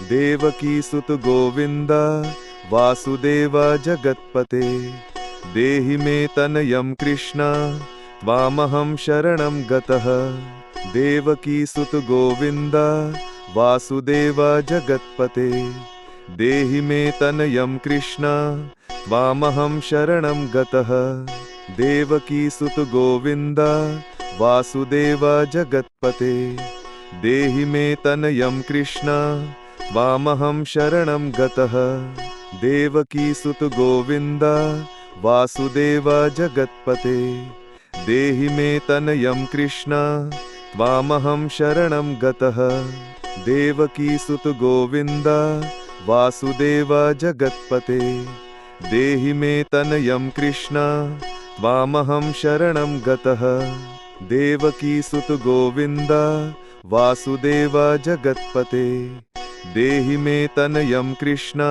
देवकी सुत गोविंद वासुदेव जगत्पते देहि मे तनयं कृष्ण त्वामहं शरणं गतः। देवकी सुत गोविंद वासुदेव जगत्पते देहि मे तनयं कृष्ण त्वामहं शरणं गतः। देवकी सुत गोविंद वासुदेव जगत्पते देहि मे तनयं कृष्ण त्वामहं शरणं गतः। देवकी सुत गोविंद वासुदेव जगत्पते देहि मे तनयं कृष्ण त्वामहं शरणं गतः। देवकी सुत गोविंद वासुदेव जगत्पते देहि मे तनयं कृष्ण त्वामहं शरणं गतः। देवकी सुत गोविंद वासुदेव जगत्पते देहि मे तनयं कृष्ण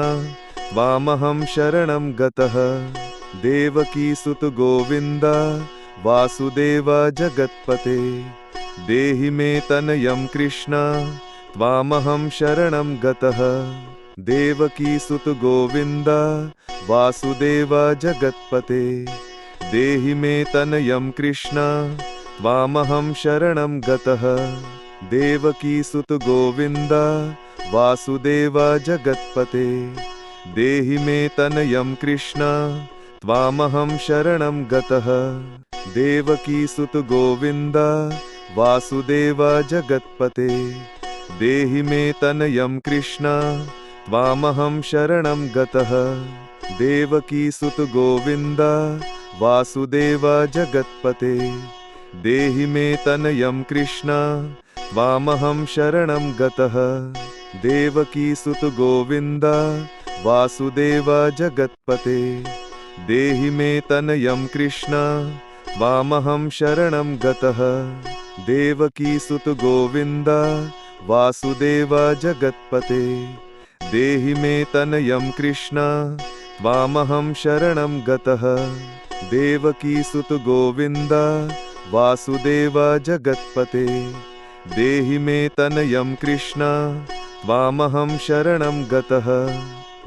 त्वामहं शरणं गतः। देवकी सुत गोविंद वासुदेव जगत्पते देहि मे तनयं कृष्ण त्वामहं शरणं गतः। देवकी सुत गोविंद वासुदेव जगत्पते देहि मे तनयं कृष्ण त्वामहं शरणं गतः। देवकी सुत गोविंद वासुदेव जगत्पते देहि मे तनयं कृष्ण त्वामहं शरणं गतः। देवकी सुत गोविंद वासुदेव जगत्पते देहि मे तनयं कृष्ण त्वामहं शरणं गतः। देवकी सुत गोविंद वासुदेव जगत्पते देहि मे तनयं कृष्ण त्वामहं शरणं गतः। देवकी सुत गोविंद वासुदेव जगत्पते देहि मे तनयं कृष्ण त्वामहं शरणं गतः। देवकी सुत गोविंद वासुदेव जगत्पते देहि मे तनयं कृष्ण त्वामहं शरणं गतः। देवकी सुत गोविंद वासुदेव जगत्पते देहि मे तनयं कृष्ण त्वामहं शरणं गतः।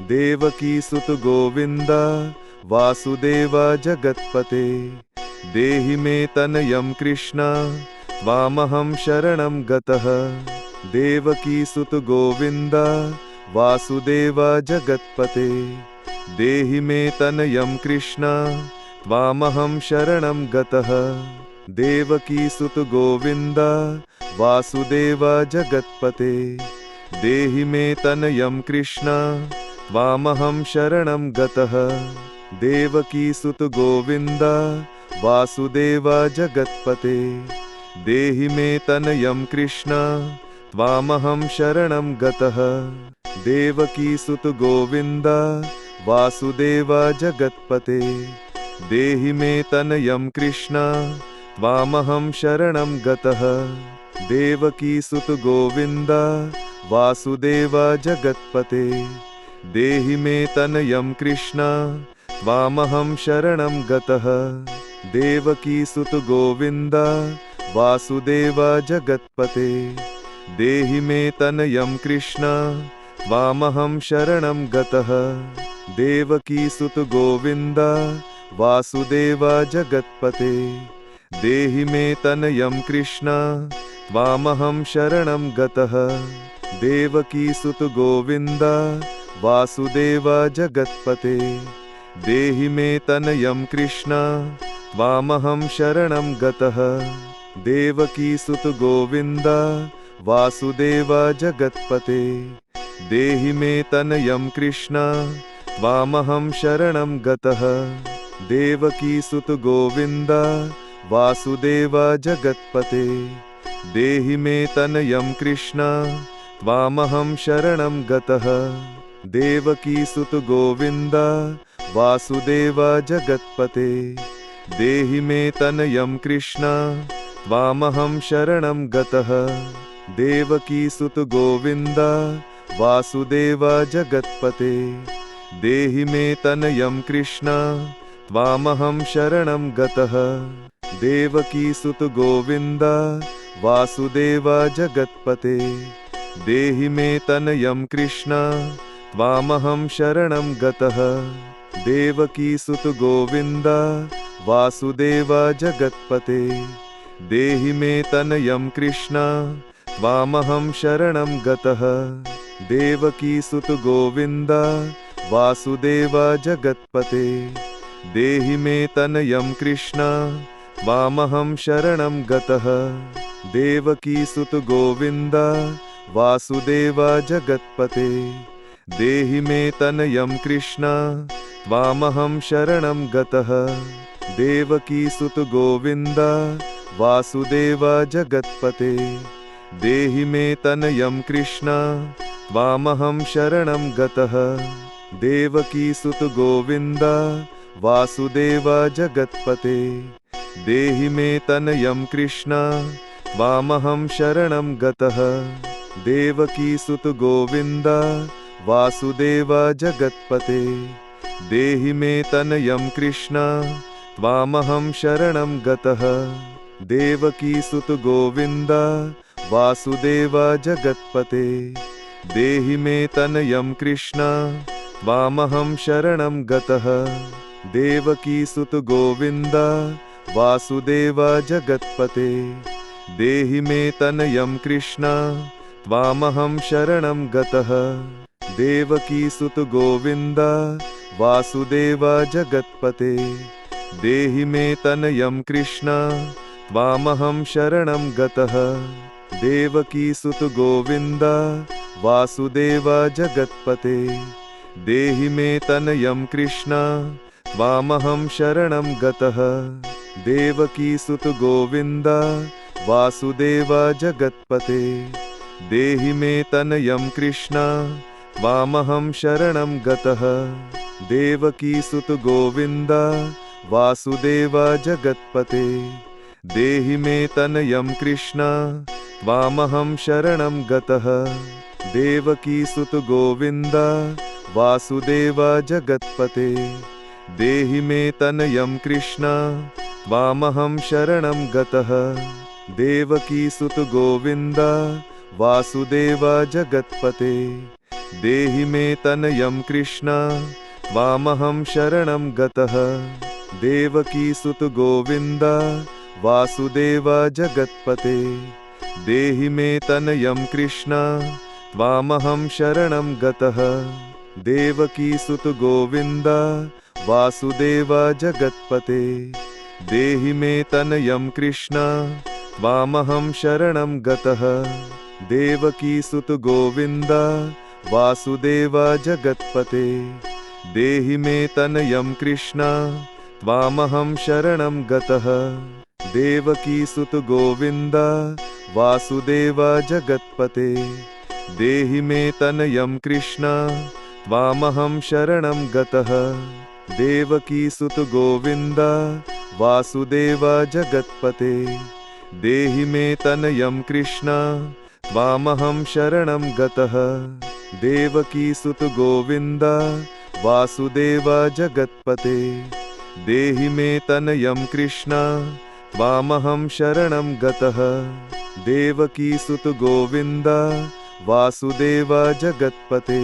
देवकी सुत गोविंद वासुदेव जगत्पते देहि मे तनयं कृष्ण त्वामहं शरणं गतः। देवकी सुत गोविंद वासुदेव जगत्पते देहि मे तनयं कृष्ण त्वामहं शरणं गतः। देवकी सुत गोविंद वासुदेव जगत्पते देहि मे तनयं कृष्ण त्वामहं शरणं गतः। देवकी सुत गोविंद वासुदेव जगत्पते देहि मे तनयं कृष्ण त्वामहं शरणं गतः। देवकी सुत गोविंद वासुदेव जगत्पते देहि मे तनयं कृष्ण त्वामहं शरणं गतः। देवकी सुत गोविंद वासुदेव जगत्पते देहि मे तनयं कृष्ण त्वामहं शरणं गतः। देवकी सुत गोविंद वासुदेव जगत्पते देहि मे तनयं कृष्ण त्वामहं शरणं गतः। देवकी सुत गोविंद वासुदेव जगत्पते देहि मे तनयं कृष्ण त्वामहं शरणं गतः। देवकी सुत गोविंद वासुदेव जगत्पते देहि मे तनयं कृष्ण त्वामहं शरणं गतः। देवकी सुत गोविंद वासुदेव जगत्पते देहि मे तनयं कृष्ण त्वामहं शरणं गतः। देवकी सुत गोविंद वासुदेव जगत्पते देहि मे तनयं कृष्ण त्वामहं शरणं गतः। देवकी सुत गोविंद वासुदेव जगत्पते देहि मे तनयं कृष्ण त्वामहं शरणं गतः। देवकी सुत गोविंद वासुदेव जगत्पते देहि मे तनयं कृष्ण त्वामहं शरणं गतः। देवकी सुत गोविंद वासुदेव जगत्पते देहि मे तनयं कृष्ण त्वामहं शरणं गतः। देवकीसुत गोविन्द वासुदेव जगत्पते देहि मे तनयं कृष्ण त्वामहं शरणं गतः। देवकीसुत गोविन्द वासुदेव जगत्पते देहि मे तनयं कृष्ण त्वामहं शरणं गतः। देवकीसुत गोविन्द वासुदेव जगत्पते देहि मे तनयं कृष्ण त्वामहं शरणं गतः। देवकीसुत गोविन्द वासुदेव जगत्पते देहि मे तनयं कृष्ण त्वामहं शरणं गतः। देवकीसुत गोविन्द वासुदेव जगत्पते देहि मे तनयं कृष्ण त्वामहं शरणं गतः। देवकीसुत गोविन्द वासुदेव जगत्पते देहि मे तनयं कृष्ण त्वामहं शरणं गतः। देवकीसुत गोविन्द वासुदेव जगत्पते देहि मे तनयं कृष्ण त्वामहं शरणं गतः। देवकीसुत गोविन्द वासुदेव जगत्पते देहि मे तनयं कृष्ण त्वामहं शरणं गतः। देवकीसुत गोविन्द वासुदेव जगत्पते देहि मे तनयं कृष्ण त्वामहं शरणं गतः। देवकीसुत गोविन्द वासुदेव जगत्पते देहि मे तनयं कृष्ण त्वामहं शरणं गतः। देवकीसुत गोविन्द वासुदेव जगत्पते देहि मे तनयं कृष्ण त्वामहं शरणं गतः। देवकीसुत गोविन्द वासुदेव जगत्पते देहि मे तनयं कृष्ण त्वामहं शरणं गतः। देवकीसुत गोविन्द वासुदेव जगत्पते देहि मे तनयं कृष्ण त्वामहं शरणं गतः। देवकीसुत गोविन्द वासुदेव जगत्पते देहि मे तनयं कृष्ण त्वामहं शरणं गतः। देवकीसुत गोविन्द वासुदेव जगत्पते देहि मे तनयं कृष्ण त्वामहं शरणं गतः। देवकीसुत गोविन्द वासुदेव जगत्पते देहि मे तनयं कृष्ण त्वामहं शरणं गतः। देवकीसुत गोविन्द वासुदेव जगत्पते देहि मे तनयं कृष्ण त्वामहं शरणं गतः। देवकीसुत गोविन्द वासुदेव जगत्पते देहि मे तनयं कृष्ण त्वामहं शरणं गतः। देवकीसुत गोविन्द वासुदेव जगत्पते देहि मे तनयं कृष्ण त्वामहं शरणं गतः। देवकीसुत गोविन्द वासुदेव जगत्पते देहि मे तनयं कृष्ण त्वामहं शरणं गतः। देवकीसुत गोविन्द वासुदेव जगत्पते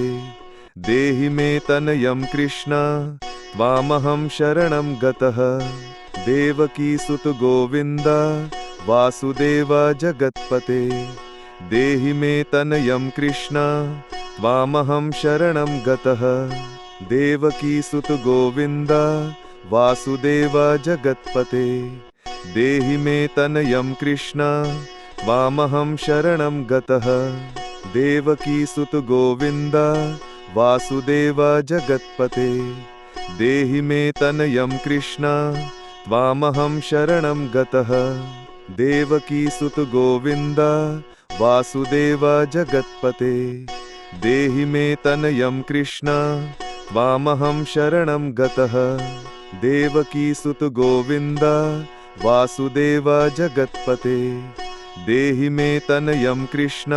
देहि मे तनयं कृष्ण त्वामहं शरणं गतः। देवकीसुत गोविन्द वासुदेव जगत्पते देहि मे तनयं कृष्ण त्वामहं शरणं गतः। देवकीसुत गोविन्द वासुदेव जगत्पते देहि मे तनयं कृष्ण त्वामहं शरणं गतः। देवकीसुत गोविन्द वासुदेव जगत्पते देहि मे तनयं कृष्ण त्वामहं शरणं गतः। देवकीसुत गोविन्द वासुदेव जगत्पते देहि मे तनयं कृष्ण त्वामहं शरणं गतः। देवकीसुत गोविन्द वासुदेव जगत्पते देहि मे तनयं कृष्ण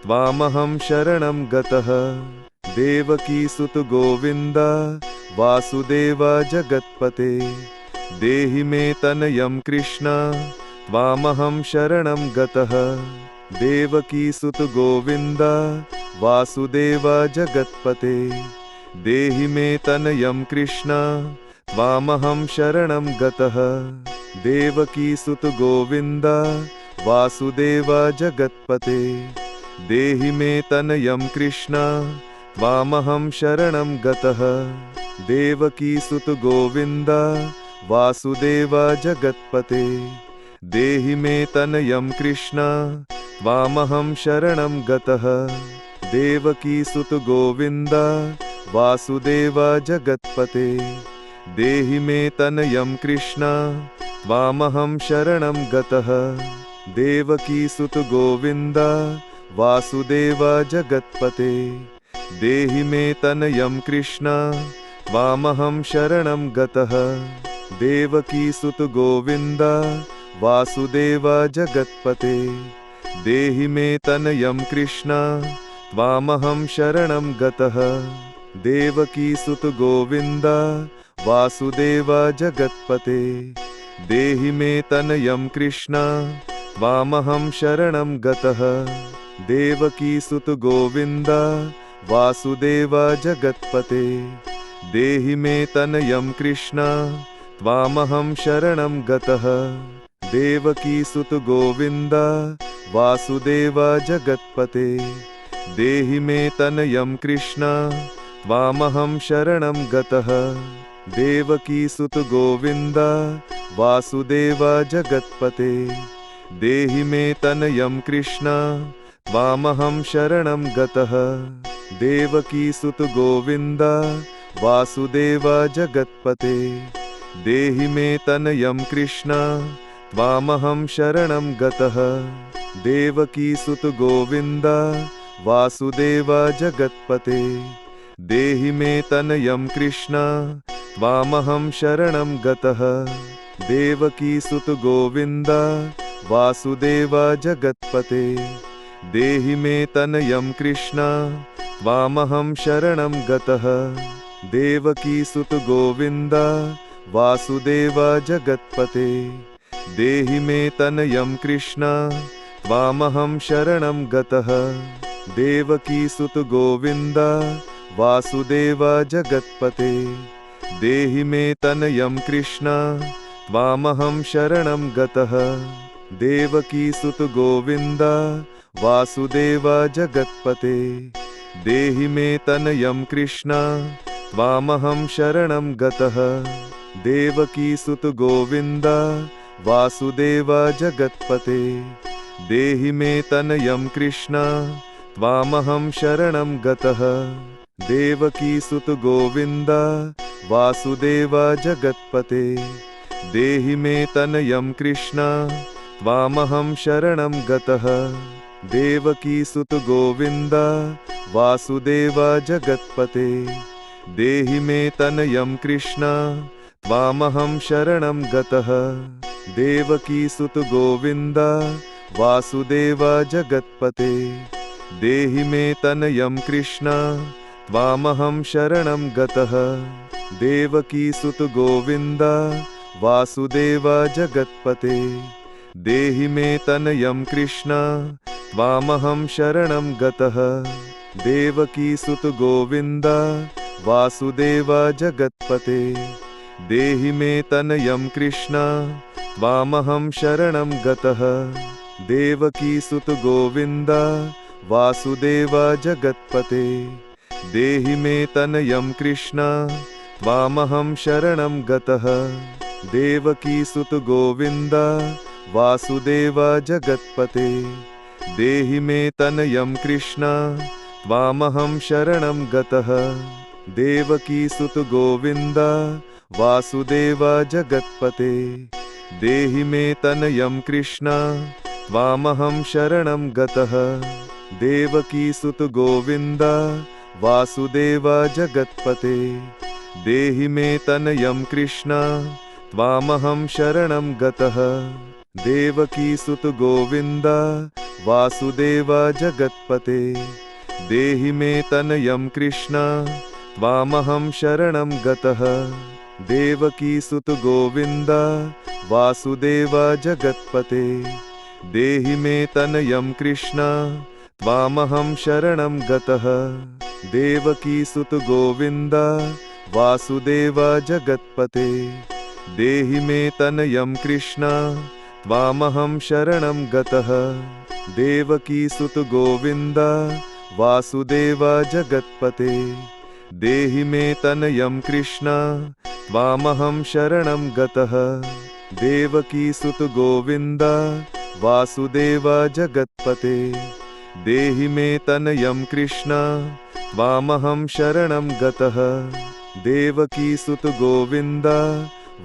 त्वामहं शरणं गतः। देवकीसुत गोविन्द वासुदेव जगत्पते देहि मे तनयं कृष्ण त्वामहं शरणं गतः। देवकीसुत गोविन्द वासुदेव जगत्पते देहि मे तनयं कृष्ण त्वामहं शरणं गतः देवकीसुत गोविन्द वासुदेव जगत्पते देहि मे तनयं कृष्ण त्वामहं शरणं गतः देवकीसुत गोविन्द वासुदेव जगत्पते देहि मे तनयं कृष्ण त्वामहं शरणं गतः देवकीसुत गोविन्द वासुदेव जगत्पते देहि मे तनयं कृष्ण त्वामहं शरणं गतः देवकीसुत गोविन्द वासुदेव जगत्पते देहि मे तनयं कृष्ण त्वामहं शरणं गतः देवकीसुत गोविन्द वासुदेव जगत्पते देहि मे तनयं कृष्ण त्वामहं शरणं गतः देवकीसुत गोविन्द वासुदेव जगत्पते देहि मे तनयं कृष्ण त्वामहं शरणं गतः देवकीसुत गोविन्द वासुदेव जगत्पते देहि मे तनयं कृष्ण त्वामहं शरणं गतः देवकीसुत गोविन्द वासुदेव जगत्पते देहि मे तनयं कृष्ण त्वामहं शरणं गतः देवकीसुत गोविन्द वासुदेव जगत्पते देहि मे तनयं कृष्ण त्वामहं शरणं गतः देवकीसुत गोविन्द वासुदेव जगत्पते देहि मे तनयं कृष्ण त्वामहं शरणं गतः देवकीसुत गोविन्द वासुदेव जगत्पते देहि मे तनयं कृष्ण त्वामहं शरणं गतः देवकीसुत गोविन्द वासुदेव जगत्पते देहि मे तनयं कृष्ण त्वामहं शरणं गतः देवकीसुत गोविन्द वासुदेव जगत्पते देहि मे तनयं कृष्ण त्वामहं शरणं गतः देवकीसुत गोविन्द वासुदेव जगत्पते देहि मे तनयं कृष्ण त्वामहं शरणं गतः देवकीसुत गोविन्द वासुदेव जगत्पते देहि मे तनयं कृष्ण त्वामहं शरणं गतः देवकीसुत गोविन्द वासुदेव जगत्पते देहि मे तनयं कृष्ण त्वामहं शरणं गतः देवकीसुत गोविन्द वासुदेव जगत्पते देहि मे तनयं कृष्ण त्वामहं शरणं गतः देवकीसुत गोविन्द वासुदेव जगत्पते देहि मे तनयं कृष्ण त्वामहं शरणं गतः देवकीसुत गोविन्द वासुदेव जगत्पते देहि मे तनयं कृष्ण त्वामहं शरणं गतः देवकीसुत गोविन्द वासुदेव जगत्पते देहि मे तनयं कृष्ण त्वामहं शरणं गतः देवकीसुत गोविन्द वासुदेव जगत्पते देहि मे तनयं कृष्ण त्वामहं शरणं गतः देवकीसुत गोविन्द वासुदेव जगत्पते देहि मे तनयं कृष्ण त्वामहं शरणं गतः देवकीसुत गोविन्द वासुदेव जगत्पते देहि मे तनयं कृष्ण त्वामहं शरणं गतः देवकीसुत गोविन्द वासुदेव जगत्पते देहि मे तनयं कृष्ण त्वामहं शरणं गतः देवकीसुत गोविन्द वासुदेव जगत्पते देहि मे तनयं कृष्ण त्वामहं शरणं गतः देवकीसुत गोविन्द वासुदेव जगत्पते देहि मे तनयं कृष्ण त्वामहं शरणं गतः देवकीसुत गोविन्द वासुदेव जगत्पते देहि मे तनयं कृष्ण त्वामहं शरणं गतः। देवकी सुत गोविंद वासुदेव जगत्पते देहि मे तनयं कृष्ण त्वामहं शरणं गतः। देवकी सुत गोविंद वासुदेव जगत्पते देहि मे तनयं कृष्ण त्वामहं शरणं गतः। देवकी सुत गोविंद वासुदेव जगत्पते देहि मे तनयं कृष्ण त्वामहं शरणं गतः। देवकी सुत गोविंद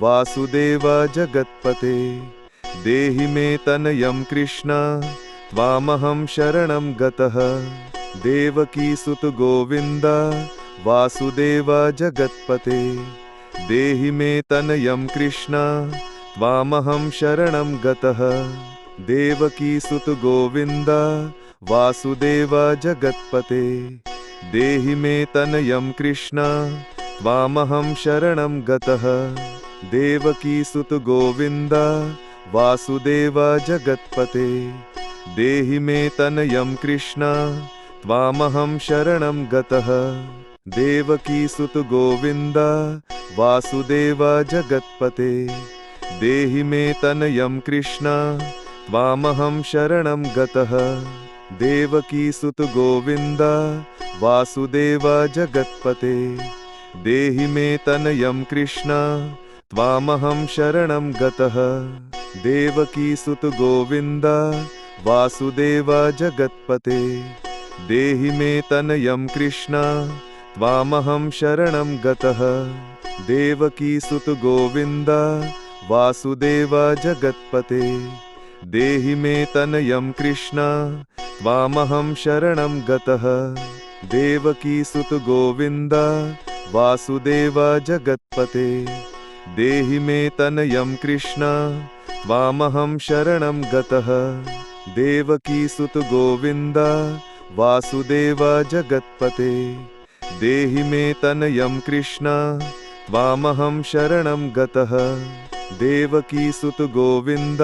वासुदेव जगत्पते देहि मे तनयं कृष्ण त्वामहं शरणं गतः। देवकी सुत गोविंद वासुदेव जगत्पते देहि मे तनयं कृष्ण त्वामहं शरणं गतः। देवकी सुत गोविंद वासुदेव जगत्पते देहि मे तनयं कृष्ण त्वामहं शरणं गतः। देवकी सुत गोविंद वासुदेव जगत्पते देहि मे तनयं कृष्ण त्वामहं शरणं गतः। देवकी सुत गोविंद वासुदेव जगत्पते देहि मे तनयं कृष्ण त्वामहं शरणं गतः। देवकी सुत गोविंद वासुदेव जगत्पते देहि मे तनयं कृष्ण त्वामहं शरणं गतः। देवकी सुत गोविंद वासुदेव जगत्पते देहि मे तनयं कृष्ण त्वामहं शरणं गतः। देवकी सुत गोविंद वासुदेव जगत्पते देहि मे तनयं कृष्ण त्वामहं शरणं गतः। देवकी सुत गोविंद वासुदेव जगत्पते देहि मे तनयं कृष्ण त्वामहं शरणं गतः। देवकी सुत गोविंद वासुदेव जगत्पते देहि मे तनयं कृष्ण त्वामहं शरणं गतः। देवकी सुत गोविंद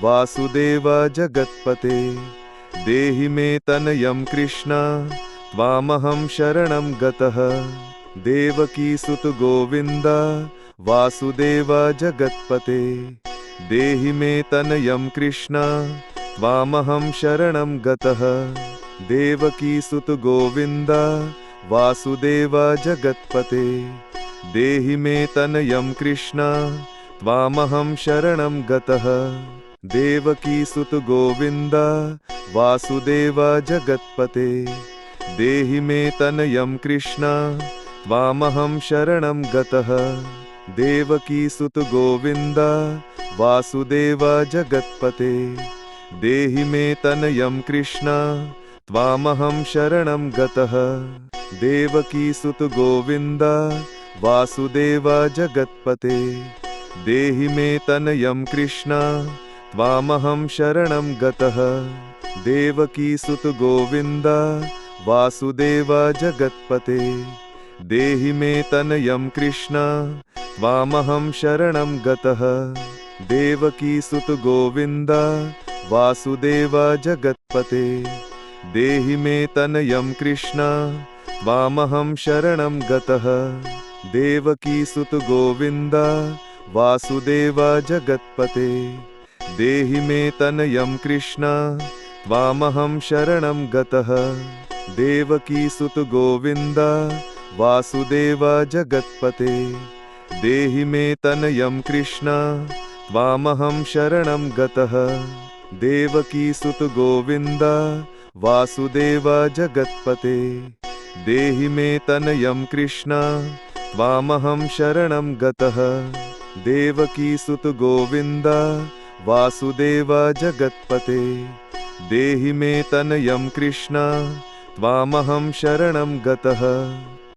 वासुदेव जगत्पते देहि मे तनयं कृष्ण त्वामहं शरणं गतः। देवकी सुत गोविंद वासुदेव जगत्पते देहि मे तनयं कृष्ण त्वामहं शरणं गतः। देवकी सुत गोविंद वासुदेव जगत्पते देहि मे तनयं कृष्ण त्वामहं शरणं गतः। देवकी सुत गोविंद वासुदेव जगत्पते देहि मे तनयं कृष्ण त्वामहं शरणं गतः। देवकी सुत गोविंद वासुदेव जगत्पते देहि मे तनयं कृष्ण त्वामहं शरणं गतः। देवकी सुत गोविंद वासुदेव जगत्पते देहि मे तनयं कृष्ण त्वामहं शरणं गतः। देवकी सुत गोविंद वासुदेव जगत्पते देहि मे तनयं कृष्ण त्वामहं शरणं गतः। देवकी सुत गोविंद वासुदेव जगत्पते देहि मे तनयं कृष्ण त्वामहं शरणं गतः। देवकी सुत गोविंद वासुदेव जगत्पते देहि मे तनयं कृष्ण त्वामहं शरणं गतः। देवकी सुत गोविंद वासुदेव जगत्पते देहि मे तनयं कृष्ण त्वामहं शरणं गतः। देवकी सुत गोविंद वासुदेव जगत्पते देहि मे तनयं कृष्ण त्वामहं शरणं गतः। देवकी सुत गोविंद वासुदेव जगत्पते देहि मे तनयं कृष्ण त्वामहं शरणं गतः।